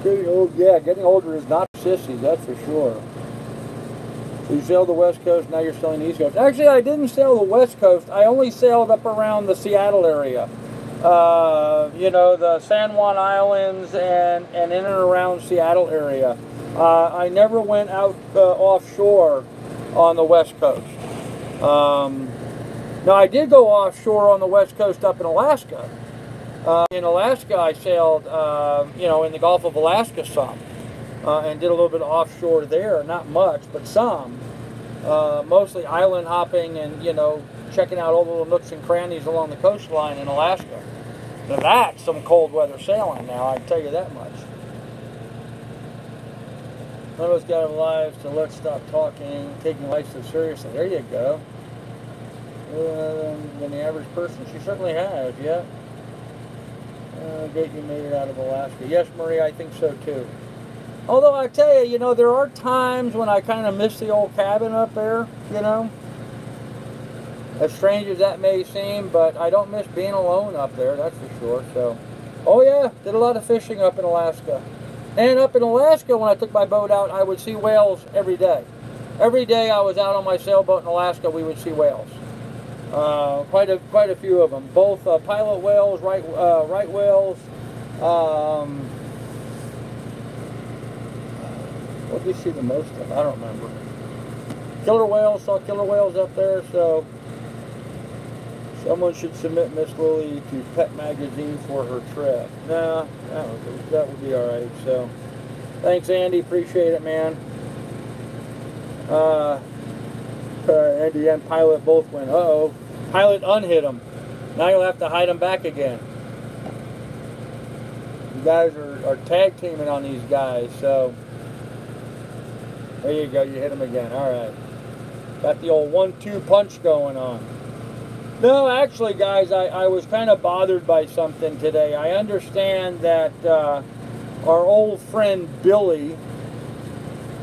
getting old. Yeah, getting older is not sissy, that's for sure. So you sailed the West Coast, now you're sailing the East Coast. Actually, I didn't sail the West Coast. I only sailed up around the Seattle area. You know, the San Juan Islands and in and around Seattle area. I never went out offshore on the West Coast. Now, I did go offshore on the West Coast up in Alaska. In Alaska, I sailed, you know, in the Gulf of Alaska some. And did a little bit of offshore there, not much, but some. Mostly island hopping and, you know, checking out all the little nooks and crannies along the coastline in Alaska. Now that's some cold weather sailing now, I can tell you that much. None of us got our lives, so let's stop talking, taking life so seriously. There you go. Than the average person. She certainly has, yeah. Great you made it out of Alaska. Yes, Marie, I think so too. Although I tell you, you know, there are times when I kind of miss the old cabin up there, you know. As strange as that may seem, but I don't miss being alone up there, that's for sure. So, oh yeah, did a lot of fishing up in Alaska. And up in Alaska, when I took my boat out, I would see whales every day. Every day I was out on my sailboat in Alaska, we would see whales. Quite a few of them. Both pilot whales, right whales. What did we see the most of? I don't remember. Killer whales, saw killer whales up there, so someone should submit Miss Lily to Pet Magazine for her trip. Nah, that would be alright, so thanks Andy, appreciate it, man. Andy and Pilot both went, uh-oh. Pilot unhit him. Now you'll have to hide him back again. You guys are tag teaming on these guys, so there you go, you hit him again. Alright. Got the old 1-2 punch going on. No, actually, guys, I was kind of bothered by something today. I understand that our old friend Billy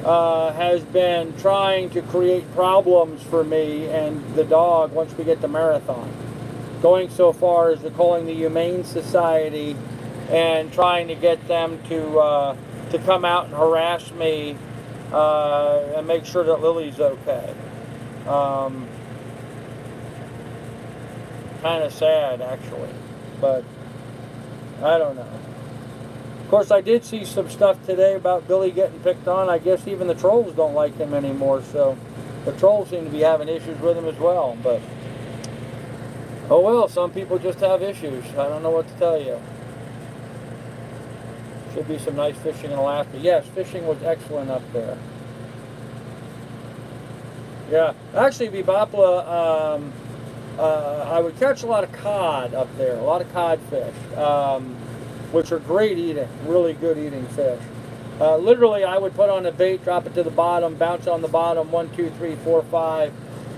has been trying to create problems for me and the dog once we get to Marathon. Going so far as to calling the Humane Society and trying to get them to to come out and harass me and make sure that Lily's okay. Kind of sad, actually, but I don't know. Of course, I did see some stuff today about Billy getting picked on. I guess even the trolls don't like him anymore, so the trolls seem to be having issues with him as well. But oh well, some people just have issues. I don't know what to tell you. Should be some nice fishing in Alaska. Yes, fishing was excellent up there. Yeah, actually, Bebopla, I would catch a lot of cod up there, a lot of codfish, which are great eating, really good eating fish. Literally, I would put on a bait, drop it to the bottom, bounce on the bottom, 1, 2, 3, 4, 5,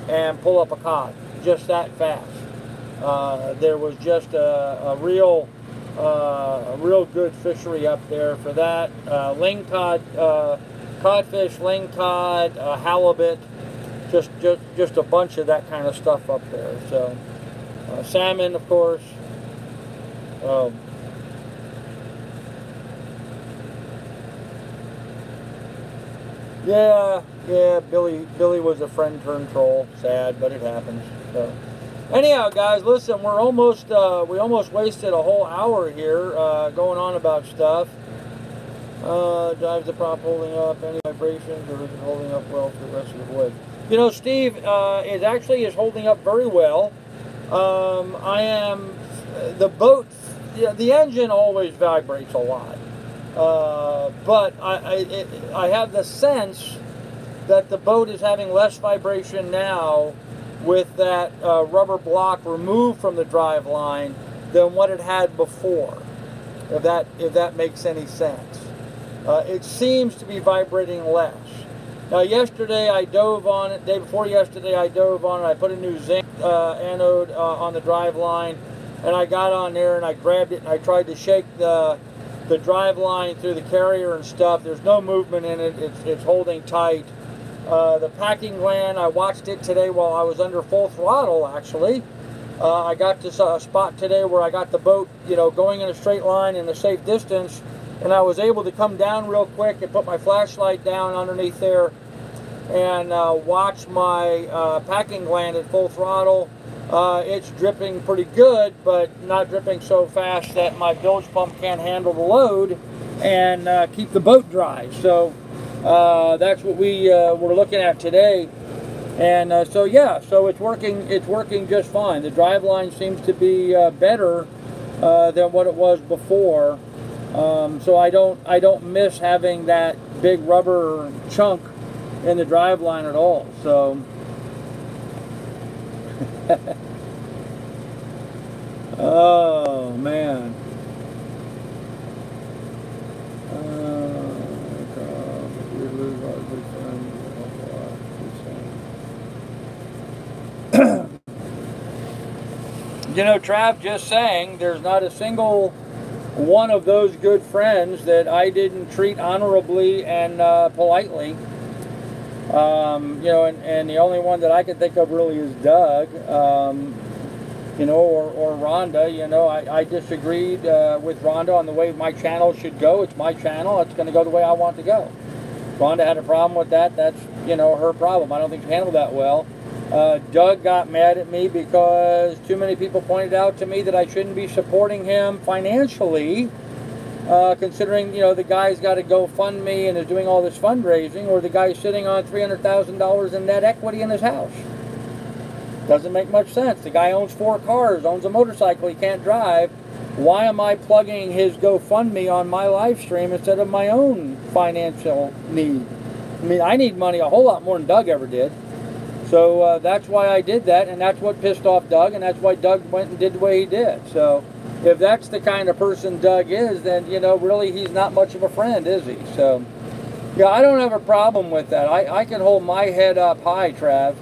and pull up a cod, just that fast. There was just a real good fishery up there for that. Ling cod, codfish, ling cod, halibut. Just a bunch of that kind of stuff up there. So salmon, of course. Yeah, Billy was a friend turned troll. Sad, but it happens. So anyhow, guys, listen, we almost wasted a whole hour here going on about stuff. Drives the prop holding up, any vibrations, or is it holding up well for the rest of the voyage? You know, Steve, it actually is holding up very well. The boat, the engine always vibrates a lot. But I have the sense that the boat is having less vibration now with that rubber block removed from the drive line than what it had before, if that makes any sense. It seems to be vibrating less. Now yesterday I dove on it, day before yesterday I dove on it, I put a new zinc anode on the drive line, and I got on there and I grabbed it and I tried to shake the drive line through the carrier and stuff. There's no movement in it, it's holding tight. The packing gland, I watched it today while I was under full throttle actually. I got this spot today where I got the boat, going in a straight line in a safe distance, and I was able to come down real quick and put my flashlight down underneath there and watch my packing gland at full throttle. It's dripping pretty good, but not dripping so fast that my bilge pump can't handle the load and keep the boat dry. So that's what we were looking at today. And so yeah, so it's working just fine. The driveline seems to be better than what it was before. So I don't miss having that big rubber chunk in the driveline at all. So oh man. Trav, just saying, there's not a single one of those good friends that I didn't treat honorably and politely. And the only one that I can think of really is Doug, or Rhonda. I disagreed with Rhonda on the way my channel should go. It's my channel. It's going to go the way I want it to go. Rhonda had a problem with that. That's, her problem. I don't think she handled that well. Doug got mad at me because too many people pointed out to me that I shouldn't be supporting him financially, considering, the guy's got a GoFundMe and is doing all this fundraising, or the guy's sitting on $300,000 in net equity in his house. Doesn't make much sense. The guy owns 4 cars, owns a motorcycle he can't drive. Why am I plugging his GoFundMe on my live stream instead of my own financial need? I mean, I need money a whole lot more than Doug ever did. So that's why I did that, and that's what pissed off Doug, and that's why Doug went and did the way he did. So if that's the kind of person Doug is, then, really he's not much of a friend, is he? So, yeah, I don't have a problem with that. I can hold my head up high, Trav,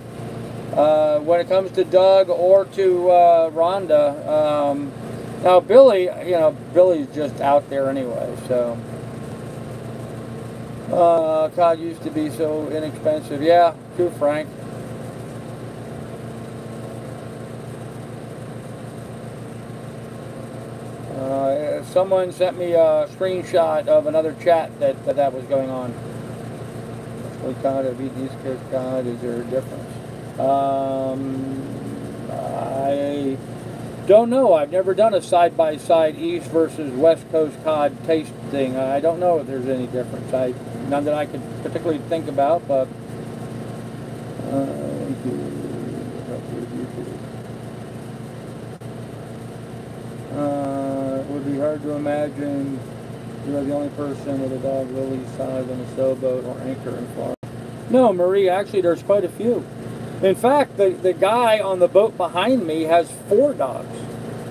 when it comes to Doug or to Rhonda. Now, Billy, Billy's just out there anyway, so. COD used to be so inexpensive. Yeah, true, Frank. someone sent me a screenshot of another chat that was going on. West Coast cod, East Coast cod, is there a difference? I don't know. I've never done a side-by-side East versus West Coast cod taste thing. I don't know if there's any difference. None that I could particularly think about, but it would be hard to imagine you are the only person with a dog Lily's size on a sailboat or anchor in Florida. No, Marie, actually there's quite a few. In fact, the guy on the boat behind me has 4 dogs.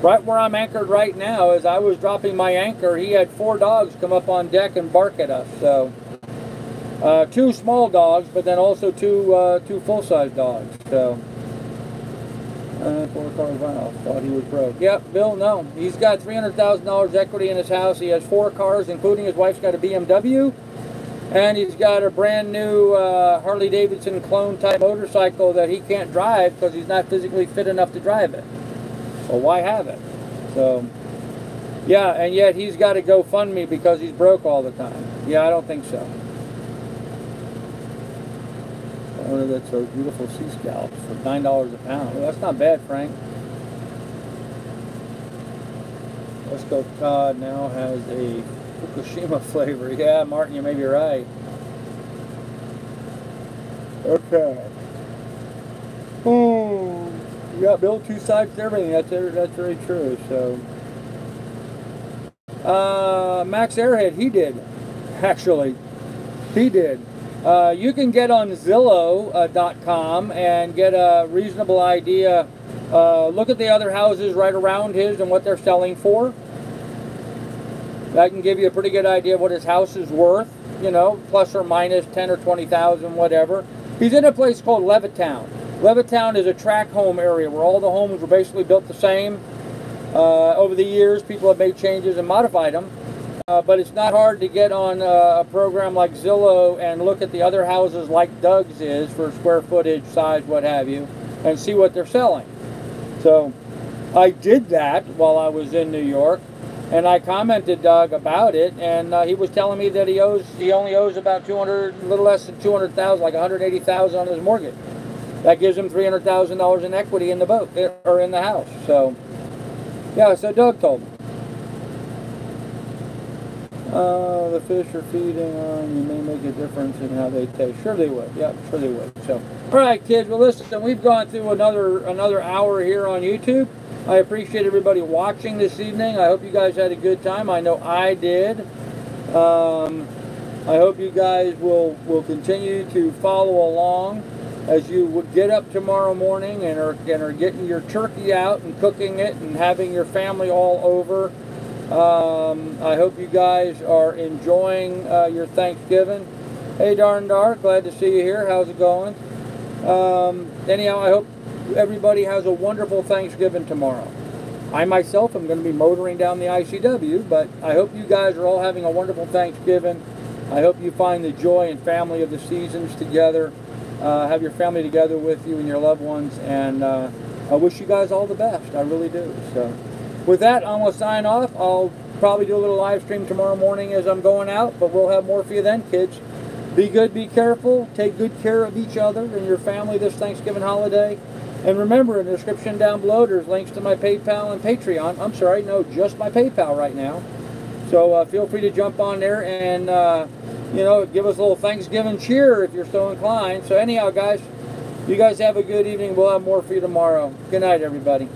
Right where I'm anchored right now, as I was dropping my anchor, he had 4 dogs come up on deck and bark at us. So, 2 small dogs, but then also 2 full-size dogs. So, 4 cars, wow, thought he was broke. Yep, Bill, no. He's got $300,000 equity in his house. He has 4 cars, including his wife's got a BMW. And he's got a brand new Harley-Davidson clone-type motorcycle that he can't drive because he's not physically fit enough to drive it. Well, why have it? So, yeah, and yet he's got to GoFundMe because he's broke all the time. Yeah, I don't think so. Oh, that's those beautiful sea scallops for $9 a pound. Well, that's not bad, Frank. West Coast cod now has a Fukushima flavor. Yeah, Martin, you may be right. Okay. Oh, you got Bill 2 sides to everything. That's very true. So, Max Airhead, he did. Actually, he did. You can get on Zillow.com and get a reasonable idea. Look at the other houses right around his and what they're selling for. That can give you a pretty good idea of what his house is worth, you know, plus or minus 10 or 20,000, whatever. He's in a place called Levittown. Levittown is a tract home area where all the homes were basically built the same. Over the years, people have made changes and modified them. But it's not hard to get on a program like Zillow and look at the other houses like Doug's is for square footage, size, what have you, and see what they're selling. So I did that while I was in New York. And I commented Doug about it, and he was telling me that he only owes about a little less than 200,000, like 180,000 on his mortgage. That gives him $300,000 in equity in the boat or in the house. So, yeah. So Doug told me. The fish are feeding on. You may make a difference in how they taste. Sure they would. Yeah, sure they would. So, all right, kids. Well, listen, we've gone through another hour here on YouTube. I appreciate everybody watching this evening. I hope you guys had a good time. I know I did. I hope you guys will continue to follow along as you would get up tomorrow morning and are getting your turkey out and cooking it and having your family all over. I hope you guys are enjoying your Thanksgiving. Hey, Darn Dark, glad to see you here. How's it going? Anyhow, I hope everybody has a wonderful Thanksgiving tomorrow. I myself am going to be motoring down the ICW, but I hope you guys are all having a wonderful Thanksgiving. I hope you find the joy and family of the seasons together. Have your family together with you and your loved ones, and I wish you guys all the best. I really do. So, with that, I'm going to sign off. I'll probably do a little live stream tomorrow morning as I'm going out, but we'll have more for you then, kids. Be good, be careful, take good care of each other and your family this Thanksgiving holiday. And remember, in the description down below, there's links to my PayPal and Patreon. I'm sorry, no, just my PayPal right now. So feel free to jump on there and, you know, give us a little Thanksgiving cheer if you're so inclined. So anyhow, guys, you guys have a good evening. We'll have more for you tomorrow. Good night, everybody.